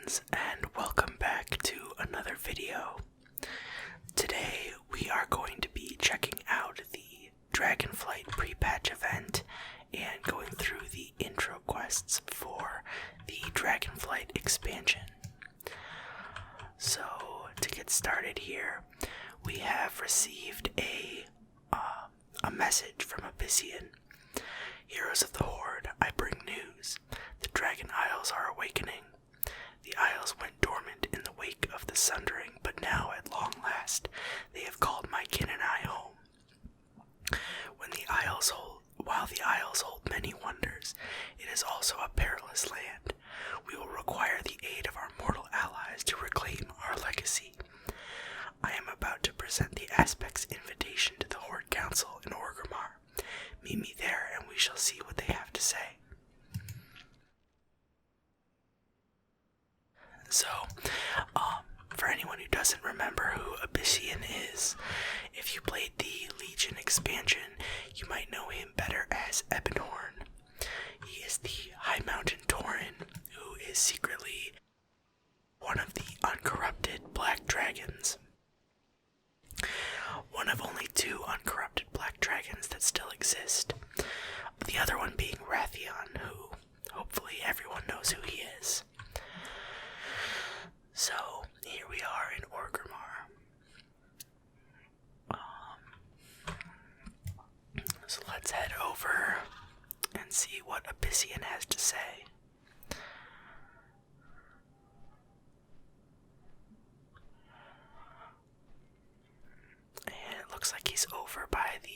friends, and welcome back to another video. Today we are going to be checking out the Dragonflight pre-patch event and going through the intro quests for the Dragonflight expansion. So to get started here, we have received a message from Abyssian. Heroes of the Horde, I bring news. The Dragon Isles are awakening. The Isles went dormant in the wake of the Sundering, but now, at long last, they have called my kin and I home. While the Isles hold many wonders, it is also a perilous land. We will require the aid of our mortal allies to reclaim our legacy. I am about to present the Aspect's invitation to the Horde Council in Orgrimmar. Meet me there and we shall see what they have to say. So, for anyone who doesn't remember who Abyssian is, if you played the Legion expansion, you might know him better as Ebonhorn. He is the High Mountain Tauren, who is secretly one of the uncorrupted Black Dragons. One of only two uncorrupted Black Dragons that still exist. The other one being Wrathion, who hopefully everyone knows who he is. So, here we are in Orgrimmar. So let's head over and see what Abyssian has to say. And it looks like he's over by the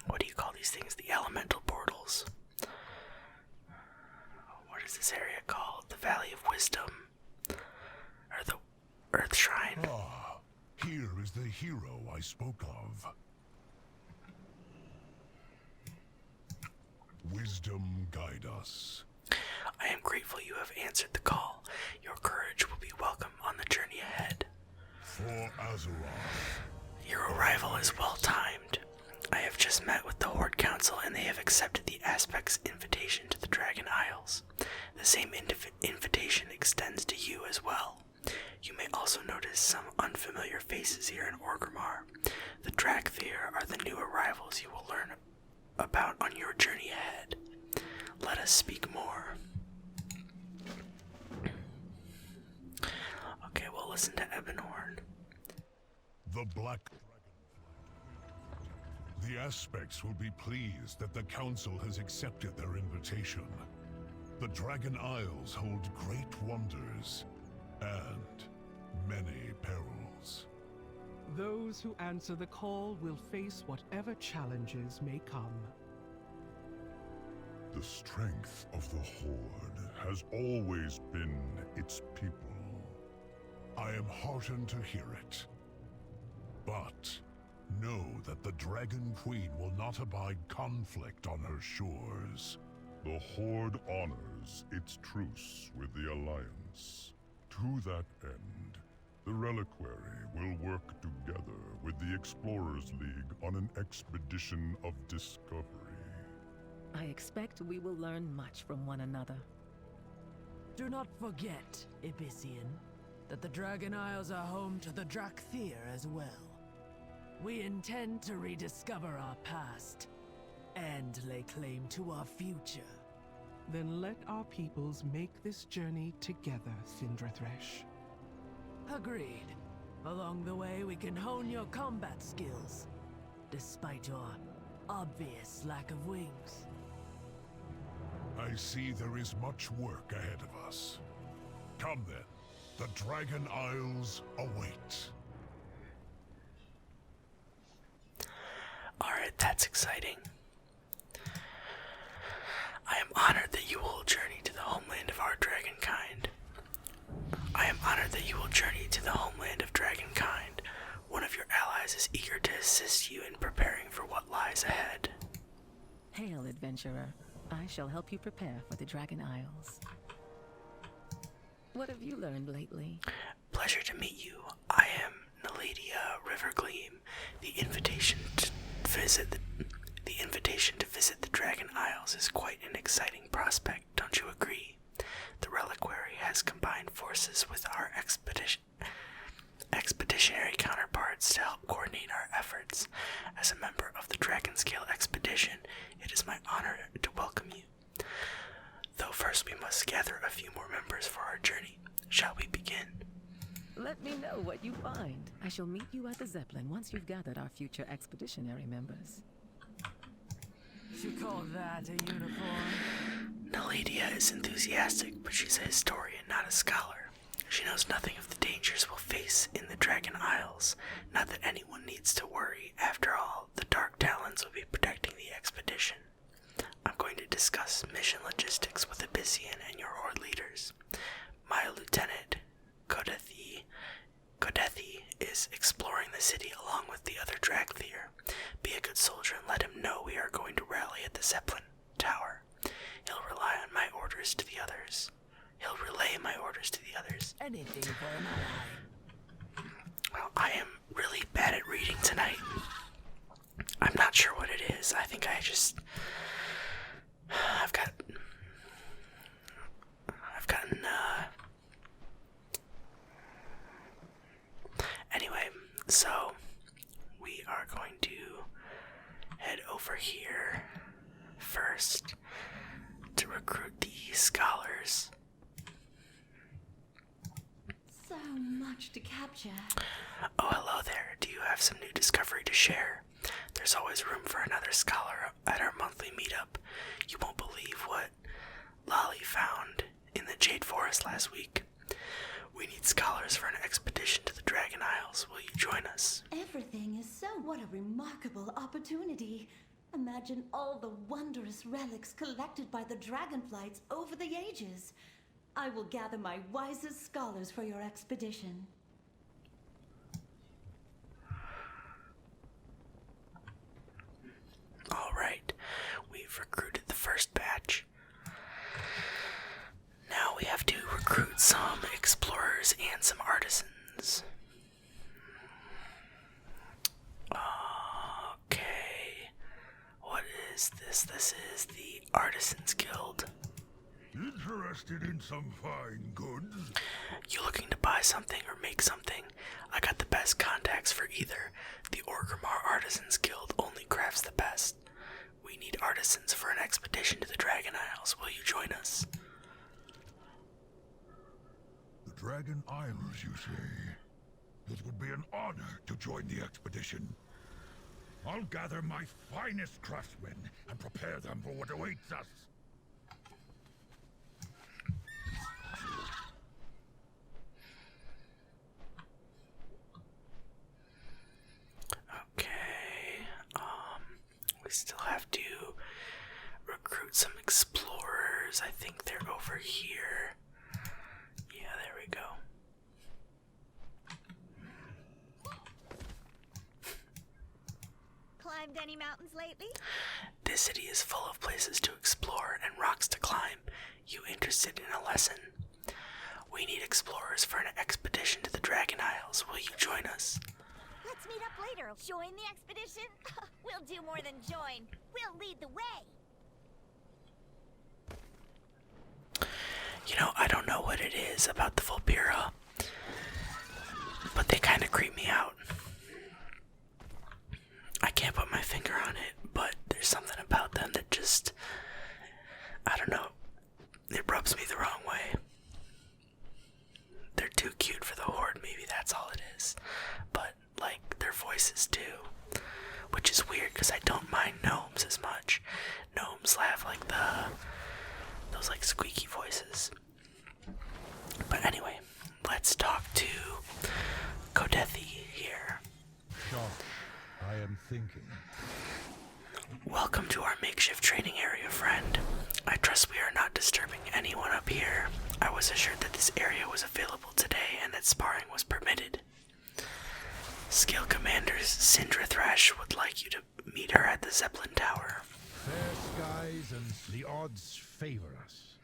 what do you call these things? The elemental portals. What is this area called? The Valley of Wisdom. Or the Earth Shrine. Ah, here is the hero I spoke of. Wisdom guide us. I am grateful you have answered the call. Your courage will be welcome on the journey ahead. For Azeroth. Your arrival is well timed. I have just met with the Horde Council and they have accepted the Aspect's invitation to the Dragon Isles. The same invitation extends to you as well. You may also notice some unfamiliar faces here in Orgrimmar. The Dragfear are the new arrivals you will learn about on your journey ahead. Let us speak more. Okay, we'll listen to Ebonhorn. The Black Dragonflight. The Aspects will be pleased that the Council has accepted their invitation. The Dragon Isles hold great wonders and many perils. Those who answer the call will face whatever challenges may come. The strength of the Horde has always been its people. I am heartened to hear it. But know that the Dragon Queen will not abide conflict on her shores. The Horde honors its truce with the Alliance. To that end, the Reliquary will work together with the Explorers League on an expedition of discovery. I expect we will learn much from one another. Do not forget, Abyssian, that the Dragon Isles are home to the Dragfear as well. We intend to rediscover our past and lay claim to our future. Then let our peoples make this journey together, Cindrathresh. Agreed. Along the way, we can hone your combat skills, despite your obvious lack of wings. I see there is much work ahead of us. Come then, the Dragon Isles await. Alright, that's exciting. I am honored that you will journey to the homeland of our dragonkind. I am honored that you will journey to the homeland of dragonkind. One of your allies is eager to assist you in preparing for what lies ahead. Hail, adventurer. I shall help you prepare for the Dragon Isles. What have you learned lately? Pleasure to meet you. I am Naladia Rivergleam. The invitation to visit the Dragon Isles Isles is quite an exciting prospect, don't you agree? The reliquary has combined forces with our expeditionary counterparts to help coordinate our efforts. As a member of the Dragonscale expedition, it is my honor to welcome you. Though first we must gather a few more members for our journey. Shall we begin? Let me know what you find. I shall meet you at the Zeppelin once you've gathered our future expeditionary members. You call that a uniform? Naladia is enthusiastic, but she's a historian, not a scholar. She knows nothing of the dangers we'll face in the Dragon Isles. Not that anyone needs to worry. After all, the Dark Talons will be protecting the expedition. I'm going to discuss mission logistics with Abyssian and your Horde leaders. My lieutenant, Kodethi, is exploring the city along with the other Dragthier. Be a good soldier and let him know we are going to rally at the Zeppelin Tower. He'll relay my orders to the others. Anything for an ally. Well, I am really bad at reading tonight. I'm not sure what it is. I think I've gotten, anyway, so we are going to head over here first to recruit the scholars. So much to capture. Oh, hello there. Do you have some new discovery to share? There's always room for another scholar at our monthly meetup. You won't believe what Lolly found in the Jade Forest last week. We need scholars for an expedition to the Dragon Isles. Will you join us? Everything is so... What a remarkable opportunity. Imagine all the wondrous relics collected by the Dragonflights over the ages. I will gather my wisest scholars for your expedition. Alright, we've recruited the first batch. Now we have to recruit some explorers and some artisans. Okay, what is this? This is the Artisans Guild. Interested in some fine goods? You looking to buy something or make something? I got the best contacts for either. The Orgrimmar Artisans Guild only crafts the best. We need artisans for an expedition to the Dragon Isles. Will you join us? The Dragon Isles, you say? It would be an honor to join the expedition. I'll gather my finest craftsmen and prepare them for what awaits us. Okay, we still have to recruit some explorers. I think they're over here. Yeah, there we go. Climbed any mountains lately? This city is full of places to explore and rocks to climb. You interested in a lesson? We need explorers for an expedition to the Dragon Isles. Will you join us? Let's meet up later. Join the expedition? We'll do more than join. We'll lead the way. You know, I don't know what it is about the Volpira, but they kind of creep me out. I can't put my finger on it, but there's something about them that just, I don't know, it rubs me the wrong way. They're too cute for the Horde, maybe that's all it is. But, like, their voices too, which is weird because I don't mind gnomes as much. Gnomes have like those like squeaky voices. But anyway, let's talk to Kodethi here. Sharp, I am thinking. Welcome to our makeshift training area, friend. I trust we are not disturbing anyone up here. I was assured that this area was available today and that sparring was permitted. Skill Commanders Sindra Thrash would like you to meet her at the Zeppelin Tower. Fair skies and the odds favor us.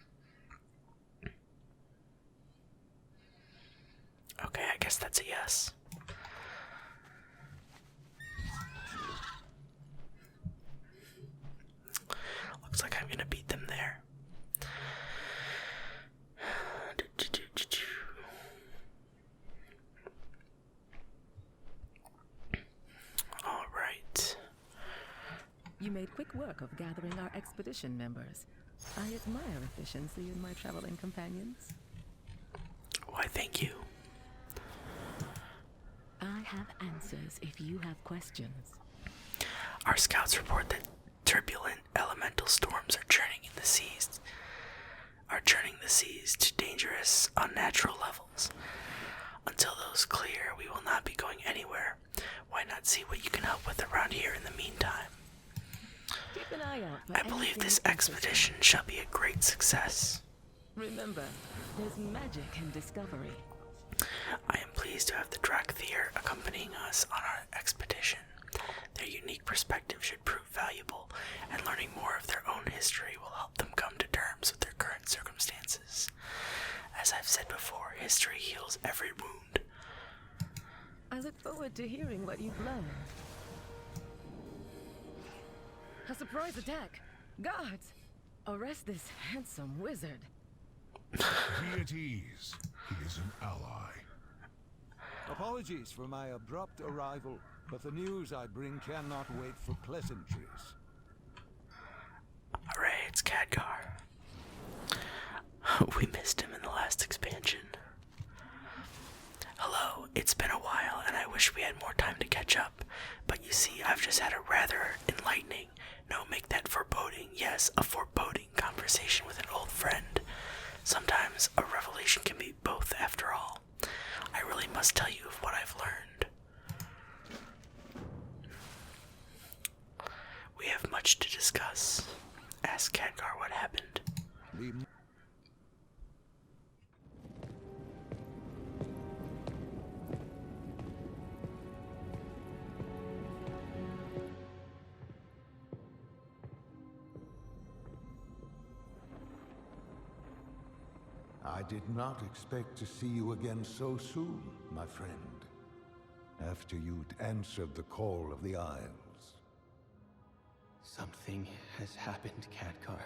Okay, I guess that's a yes. Looks like I'm gonna You made quick work of gathering our expedition members. I admire efficiency in my traveling companions. Why, thank you. I have answers if you have questions. Our scouts report that turbulent elemental storms are churning the seas to dangerous, unnatural levels. Until those clear, we will not be going anywhere. Why not see what you can help with around here in the meantime? Keep an eye out for I believe anything this interesting. expedition shall be a great success. Remember, there's magic in discovery. I am pleased to have the Drakthyr accompanying us on our expedition. Their unique perspective should prove valuable, and learning more of their own history will help them come to terms with their current circumstances. As I've said before, history heals every wound. I look forward to hearing what you've learned. A surprise attack! Guards! Arrest this handsome wizard. Be at ease. He is an ally. Apologies for my abrupt arrival, but the news I bring cannot wait for pleasantries. Alright, it's Khadgar. We missed him in the last expansion. Hello, it's been a while and I wish we had more time to catch up, but you see, I've just had a rather enlightening, no, make that foreboding, yes, a foreboding conversation with an old friend. Sometimes a revelation can be both after all. I really must tell you of what I've learned. We have much to discuss. Ask Khadgar what happened. I did not expect to see you again so soon, my friend. After you'd answered the call of the Isles. Something has happened, Khadgar.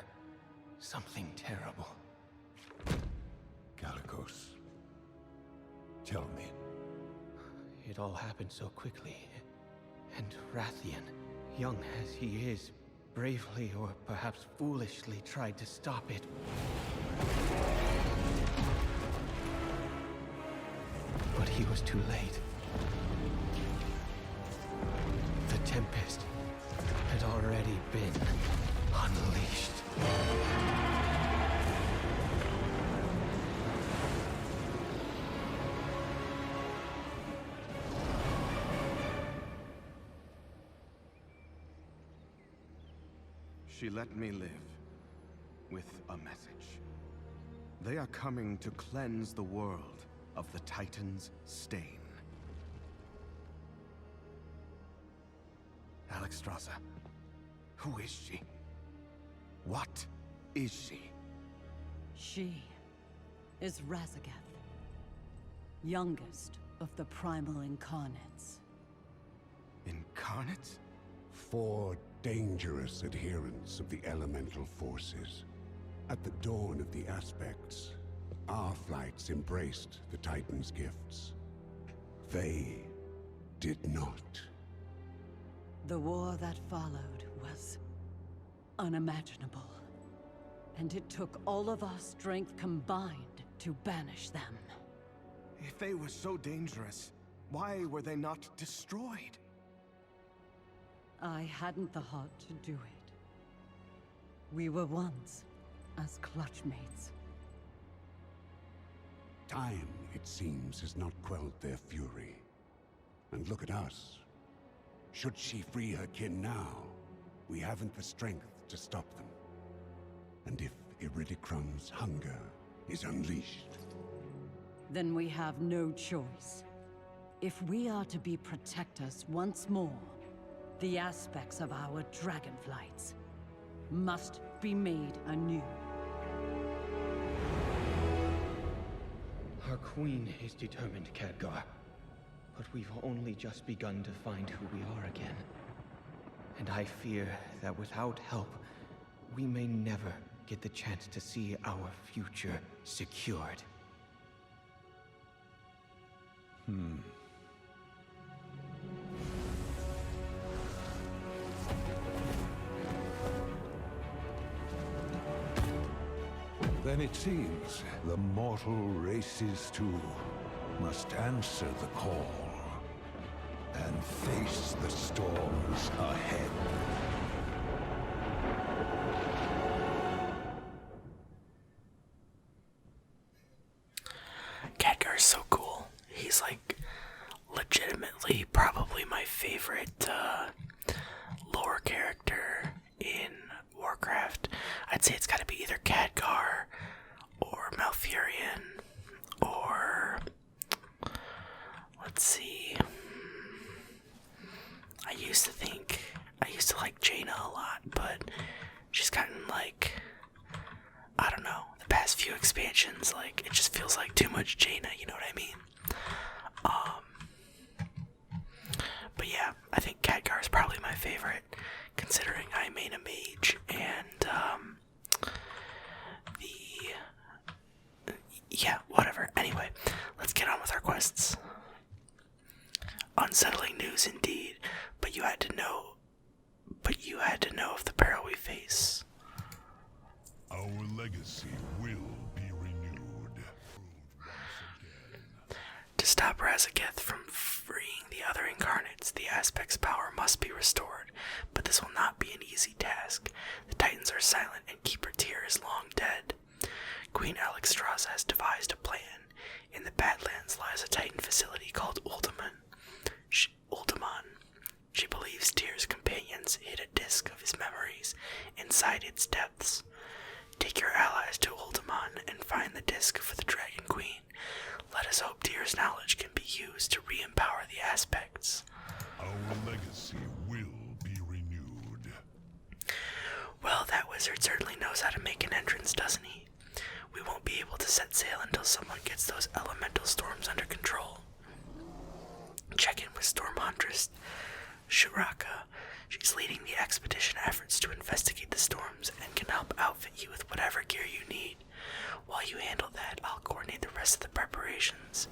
Something terrible. Kalikos, tell me. It all happened so quickly. And Rathian, young as he is, bravely or perhaps foolishly tried to stop it. But he was too late. The Tempest had already been unleashed. She let me live with a message. They are coming to cleanse the world of the Titan's stain. Alexstrasza, who is she? What is she? She is Razagath, youngest of the primal incarnates. Incarnates? 4 dangerous adherents of the elemental forces. At the dawn of the aspects, our flights embraced the Titan's gifts. They did not. The war that followed was unimaginable. And it took all of our strength combined to banish them. If they were so dangerous, why were they not destroyed? I hadn't the heart to do it. We were once as clutchmates. Time, it seems, has not quelled their fury. And look at us. Should she free her kin now, we haven't the strength to stop them. And if Iridicrum's hunger is unleashed... Then we have no choice. If we are to be protectors once more, the aspects of our Dragonflights must be made anew. Our queen is determined, Khadgar. But we've only just begun to find who we are again. And I fear that without help, we may never get the chance to see our future secured. Then it seems the mortal races too must answer the call and face the storms ahead. Khadgar is so cool. He's like legitimately probably my favorite lore character in Warcraft. I'd say it's gotta be either Khadgar or Malfurion or let's see. I used to like Jaina a lot, but she's gotten like, I don't know, the past few expansions, like, it just feels like too much Jaina, you know what I mean? But yeah, I think Khadgar is probably my favorite, considering I main a mage, and, yeah, whatever. Anyway, let's get on with our quests. Unsettling news indeed, but you had to know of the peril we face. Our legacy will be renewed. To stop Razageth from freeing the other incarnates, the Aspect's power must be restored, but this will not be an easy task. The Titans are silent and Keeper Tyr is long dead. Queen Alexstrasza has devised a plan. In the Badlands lies a Titan facility called Uldaman. She believes Tyr's companions hid a disk of his memories inside its depths. Take your allies to Uldaman and find the disk for the Dragon Queen. Let us hope Tyr's knowledge can be used to re-empower the Aspects. Our legacy will be renewed. Well, that wizard certainly knows how to make an entrance, doesn't he? We won't be able to set sail until someone gets those elemental storms under control. Check in with Storm Huntress Shuraka. She's leading the expedition efforts to investigate the storms and can help outfit you with whatever gear you need. While you handle that, I'll coordinate the rest of the preparations.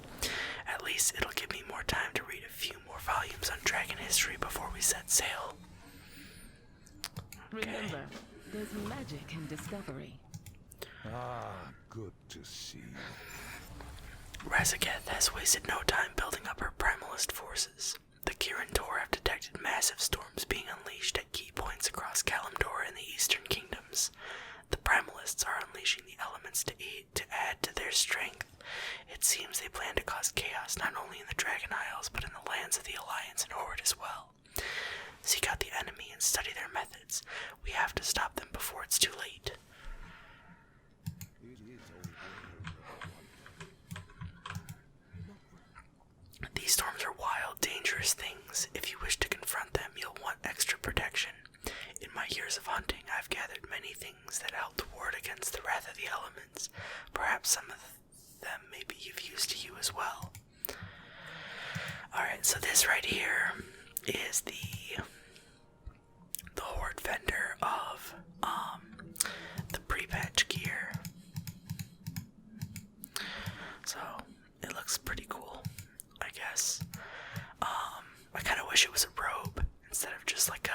At least it'll give me more time to read a few more volumes on dragon history before we set sail. Okay. Remember, there's magic in discovery. Ah, good to see. Razageth has wasted no time building up her primalist forces. The Kirin Tor have detected massive storms being unleashed at key points across Kalimdor and the Eastern Kingdoms. The primalists are unleashing the elements to add to their strength. It seems they plan to cause chaos not only in the Dragon Isles, but in the lands of the Alliance and Horde as well. Seek out the enemy and study their methods. We have to stop them before it's too late. These storms are wild, dangerous things. If you wish to confront them, you'll want extra protection. In my years of hunting, I've gathered many things that help to ward against the wrath of the elements. Perhaps some of them may be of use to you as well. Alright, so this right here is the Horde vendor of the pre-patch gear. So it looks pretty cool, I guess. I kind of wish it was a robe instead of just like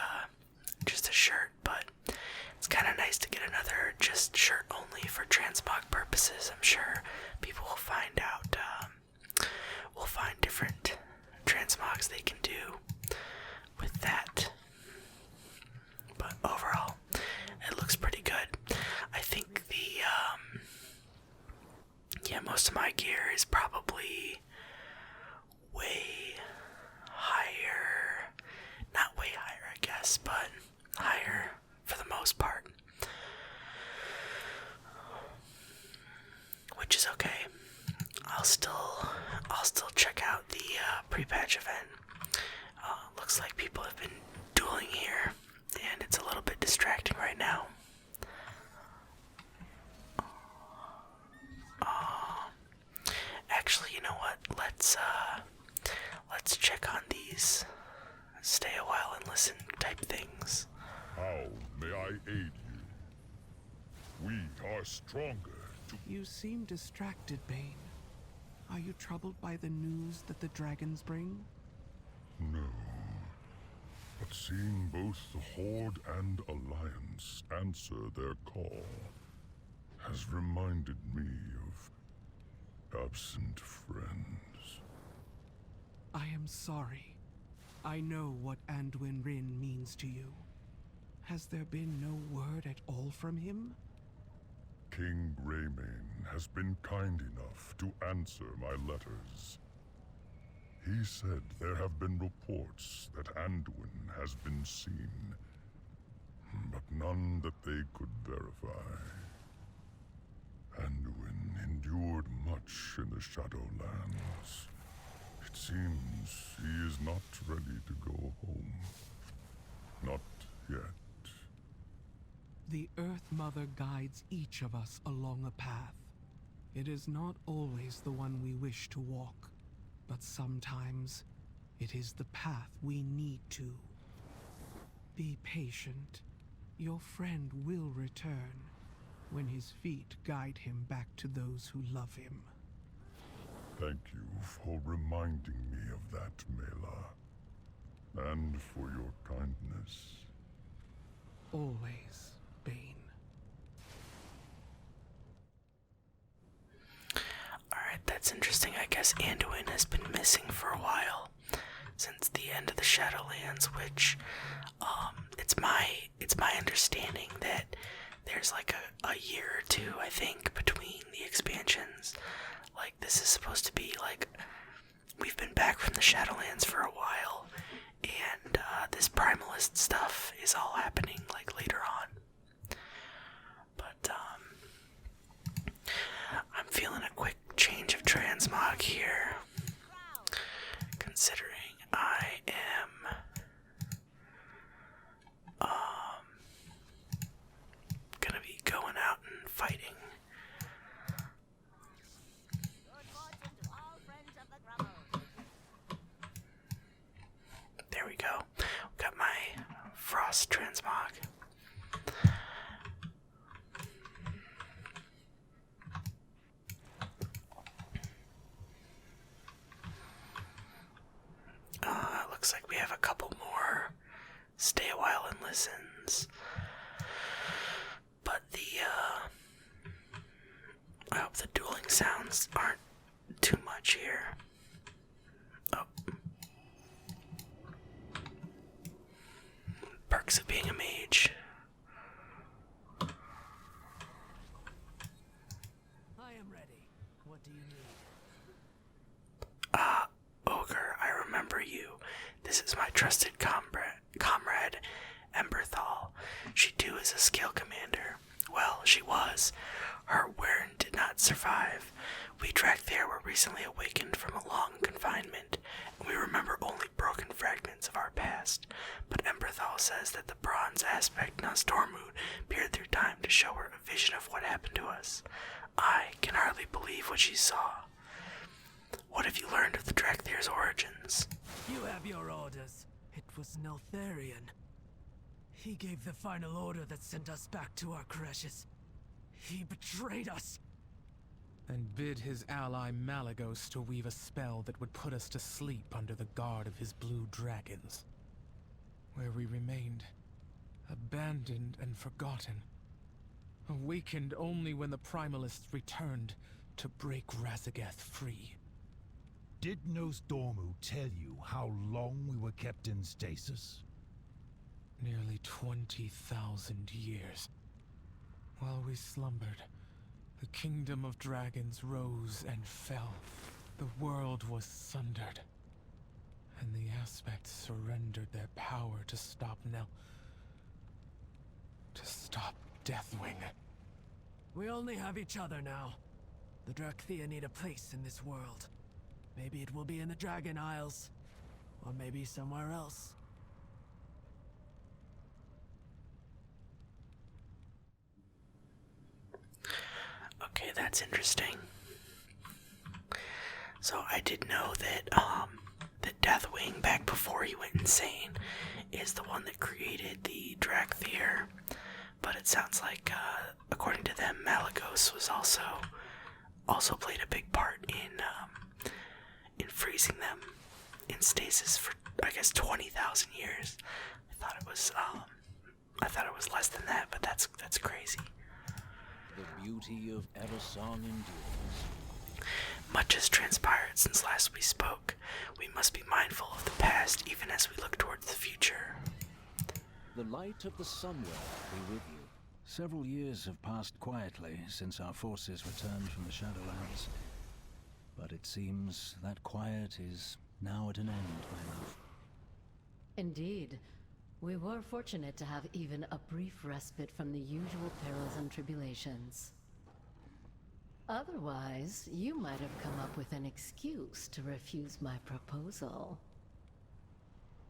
just a shirt, but it's kind of nice to get another just shirt only for transmog purposes. I'm sure people will find out, we'll find different transmogs they can do with that. But overall, it looks pretty good. I think most of my gear is probably way higher. Not way higher, I guess, but higher for the most part. Which is okay. I'll still check out the pre-patch event. Looks like people have been dueling here, and it's a little bit distracting right now. Actually, you know what? Let's check on these stay a while and listen type things. How may I aid you? We are stronger to... You seem distracted, Bane. Are you troubled by the news that the dragons bring? No. But seeing both the Horde and Alliance answer their call has reminded me of absent friends. I am sorry. I know what Anduin Rin means to you. Has there been no word at all from him? King Greymane has been kind enough to answer my letters. He said there have been reports that Anduin has been seen, but none that they could verify. Anduin endured much in the Shadowlands. It seems he is not ready to go home. Not yet. The Earth Mother guides each of us along a path. It is not always the one we wish to walk, but sometimes it is the path we need to. Be patient. Your friend will return when his feet guide him back to those who love him. Thank you for reminding me of that, Mela. And for your kindness. Always, Bane. Alright, that's interesting. I guess Anduin has been missing for a while. Since the end of the Shadowlands, which, it's my understanding that there's like a year or two, I think, between the expansions. Like, this is supposed to be like, we've been back from the Shadowlands for a while, and this Primalist stuff is all happening like later on. But I'm feeling a quick change of transmog here, considering I am gonna be going out and fighting. There we go. Got my frost transmog. Looks like we have a couple more stay a while and listens. But I hope the dueling sounds aren't too much here. Oh. Perks of being a mage. I am ready. What do you need? Ogre, I remember you. This is my trusted comrade, Emberthal. She too is a scale commander. Well, she was. Her Wern did not survive. We Drakthir were recently awakened from a long confinement, and we remember only broken fragments of our past. But Emberthal says that the bronze aspect Nozdormu peered through time to show her a vision of what happened to us. I can hardly believe what she saw. What have you learned of the Drakthir's origins? You have your orders. It was Neltharion. He gave the final order that sent us back to our crashes. He betrayed us. And bid his ally Malagos to weave a spell that would put us to sleep under the guard of his blue dragons. Where we remained, abandoned and forgotten. Awakened only when the Primalists returned to break Razageth free. Did Nozdormu tell you how long we were kept in stasis? Nearly 20,000 years. While we slumbered, the kingdom of dragons rose and fell. The world was sundered. And the aspects surrendered their power to stop to stop Deathwing. We only have each other now. The Drakthir need a place in this world. Maybe it will be in the Dragon Isles. Or maybe somewhere else. Okay, that's interesting. So I did know that that Deathwing, back before he went insane, is the one that created the Drakthir. But it sounds like, according to them, Malagos was also played a big part in freezing them in stasis for, I guess, 20,000 years. I thought it was less than that, but that's crazy. The beauty of Eversong endures. Much has transpired since last we spoke. We must be mindful of the past even as we look towards the future. The light of the Sunworld be with you. Several years have passed quietly since our forces returned from the Shadowlands. But it seems that quiet is now at an end, my love. Indeed. We were fortunate to have even a brief respite from the usual perils and tribulations. Otherwise, you might have come up with an excuse to refuse my proposal.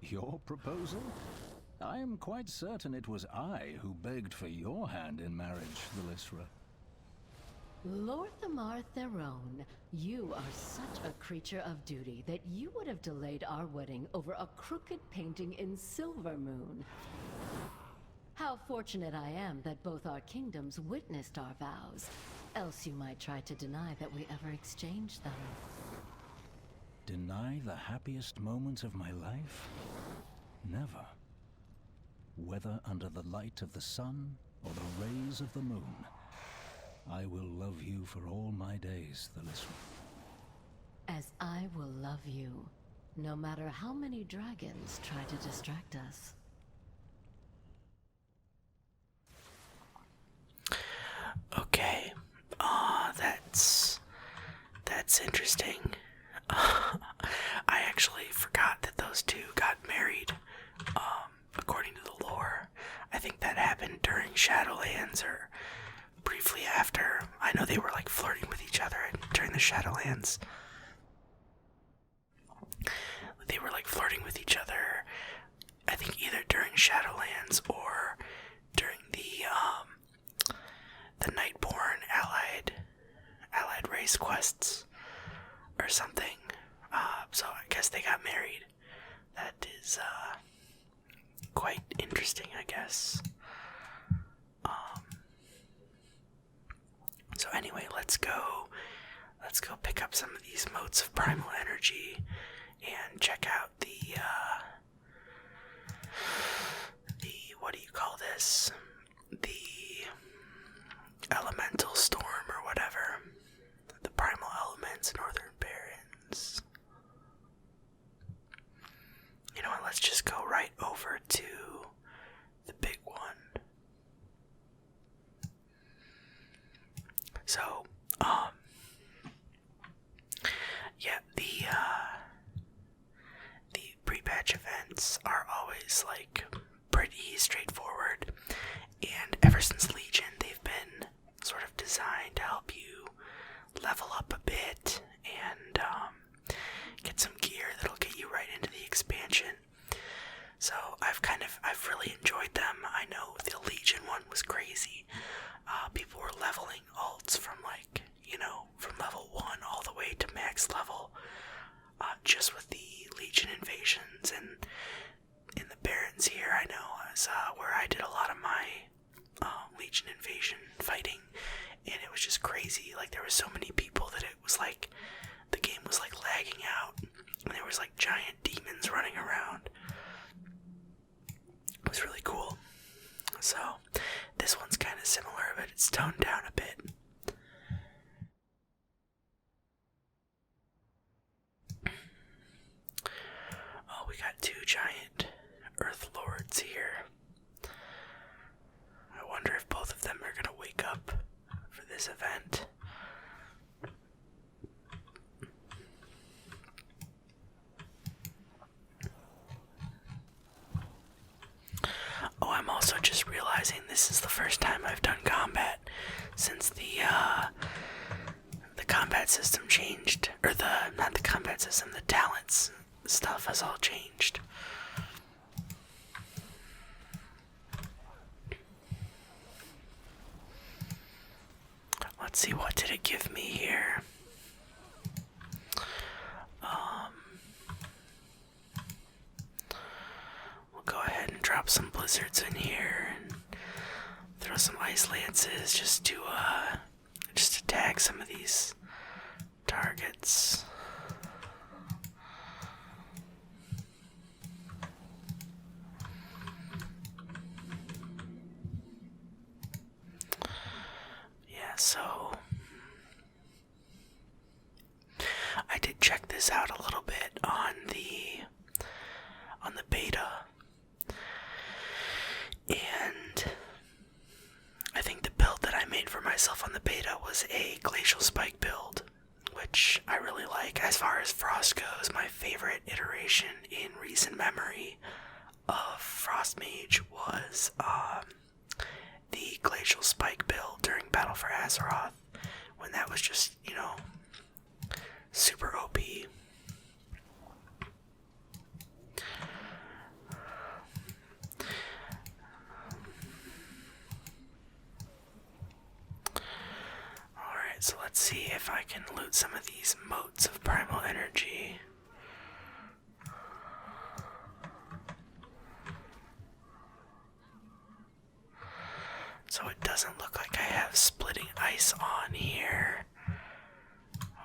Your proposal? I am quite certain it was I who begged for your hand in marriage, Lysra. Lorthamar Theron, you are such a creature of duty that you would have delayed our wedding over a crooked painting in Silvermoon. How fortunate I am that both our kingdoms witnessed our vows, else you might try to deny that we ever exchanged them. Deny the happiest moments of my life? Never. Whether under the light of the sun or the rays of the moon, I will love you for all my days, Lysra. As I will love you, no matter how many dragons try to distract us. Okay. That's interesting. I actually forgot that those two got married. According to the lore, I think that happened during Shadowlands or briefly after. I know they were like flirting with each other during the Shadowlands. They were like flirting with each other, I think either during Shadowlands or during the Nightborn allied race quests or something. So I guess they got married. That is quite interesting, I guess. So anyway, let's go pick up some of these motes of primal energy and check out the what do you call this? The elemental storm or whatever. The primal elements, Northern Barrens. You know what, let's just go right over to the big one. So, yeah, the pre-patch events are always like pretty straightforward, and ever since Legion, they've been sort of designed to help you level up a bit and get some gear that'll get you right into the expansion. So I've really enjoyed them. I know the Legion one was crazy. People were leveling alts from from level 1 all the way to max level, just with the Legion invasions. And in the Barrens here, I know is where I did a lot of my Legion invasion fighting, and it was just crazy. Like, there were so many people that it was like the game was like lagging out, and there was like giant demons running around. It was really cool. So this one's kind of similar, but it's toned down a bit. Oh, we got 2 giant Earth Lords here. I wonder if both of them are gonna wake up for this event. Oh, I'm also just realizing this is the first time I've done combat since the combat system changed, or not the combat system, the talents stuff has all changed. Let's see, what did it give me here? We'll go ahead and drop some blizzards in here and throw some ice lances just to tag some of these targets. Yeah, yeah, so I did check this out a little bit on the beta, and I think the build that I made for myself on the beta was a Glacial Spike build, which I really like. As far as Frost goes, my favorite iteration in recent memory of Frost Mage was the Glacial Spike build during Battle for Azeroth, when that was just, you know, super OP. Alright, so let's see if I can loot some of these motes of primal energy. So it doesn't look like I have splitting ice on here,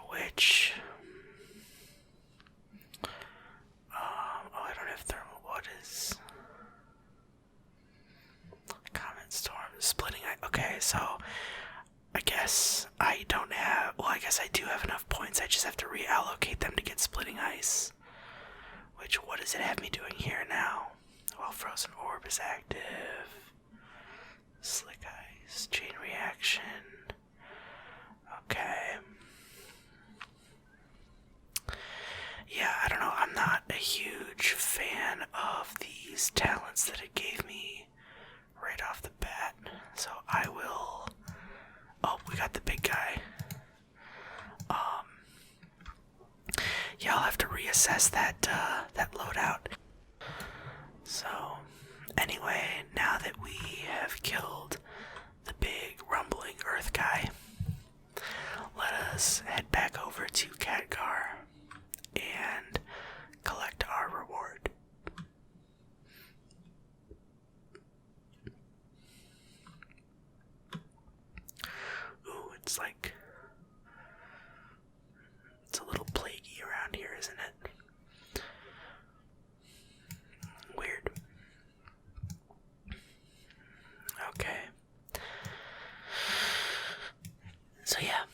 which, oh, I don't have thermal. What is Comet Storm? Splitting ice. Okay, so I guess I don't have, well, I guess I do have enough points. I just have to reallocate them to get splitting ice. Which, what does it have me doing here now? Well, Frozen Orb is active. Slick ice, chain reaction. Okay. Yeah, I don't know. I'm not a huge fan of these talents that it gave me right off the bat. So I will. Oh, we got the big guy. Yeah, I'll have to reassess that loadout. So, anyway, now that we have killed the big rumbling earth guy, let us head back over to Khadgar and collect our reward. Ooh, it's like, it's a little plaguey around here, isn't it? Weird. Okay. So yeah,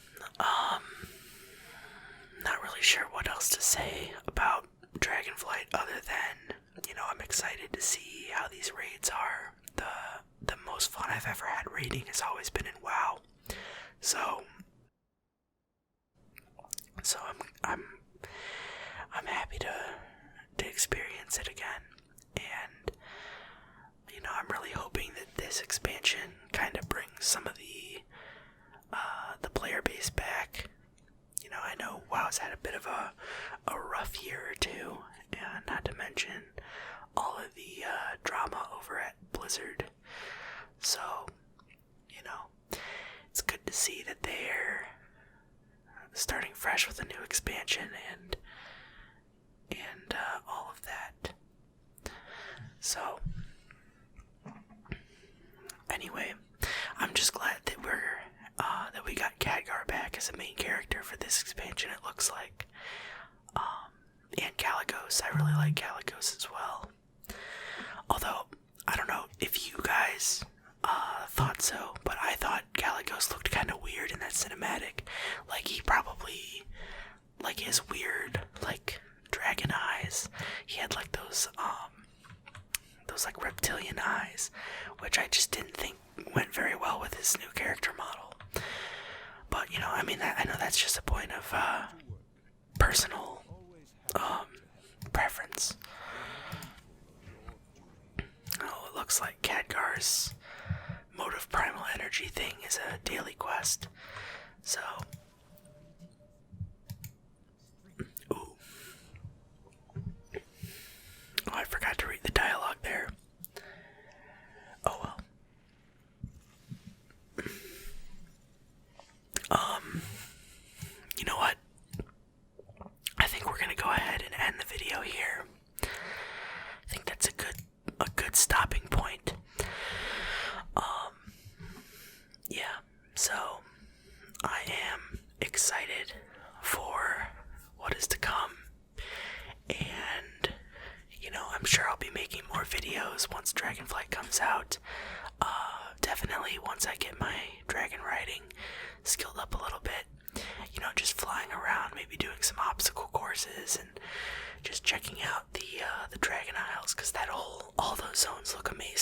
not really sure what else to say about Dragonflight other than, you know, I'm excited to see how these raids are. The most fun I've ever had raiding has always been in WoW. So I'm happy to experience it again. And you know, I'm really hoping that this expansion kind of brings some of the player base back. You know, I know WoW's had a bit of a rough year or two, and not to mention all of the drama over at Blizzard. So, you know, it's good to see that they're starting fresh with a new expansion and all of that. So, anyway, I'm just glad that we got Khadgar back as a main character for this expansion, it looks like. And Caligos, I really like Caligos as well. Although, I don't know if you guys thought so, but I thought Caligos looked kind of weird in that cinematic. Like, he probably, like, his weird, like, dragon eyes. He had, like, those like, reptilian eyes, which I just didn't think went very well with his new character model. But, you know, I mean, I know that's just a point of personal preference. Oh, it looks like Khadgar's motive primal energy thing is a daily quest. So, ooh. Oh, I forgot to read the dialogue there. Oh well. You know what? I think we're gonna go ahead and end the video here. I think that's a good stopping point. Yeah, so I am excited for what is to come, and you know, I'm sure I'll be making more videos once Dragonflight comes out. Definitely definitely, once I get my dragon riding skilled up a little bit, you know, just flying around, maybe doing some obstacle courses and just checking out the Dragon Isles, because all those zones look amazing.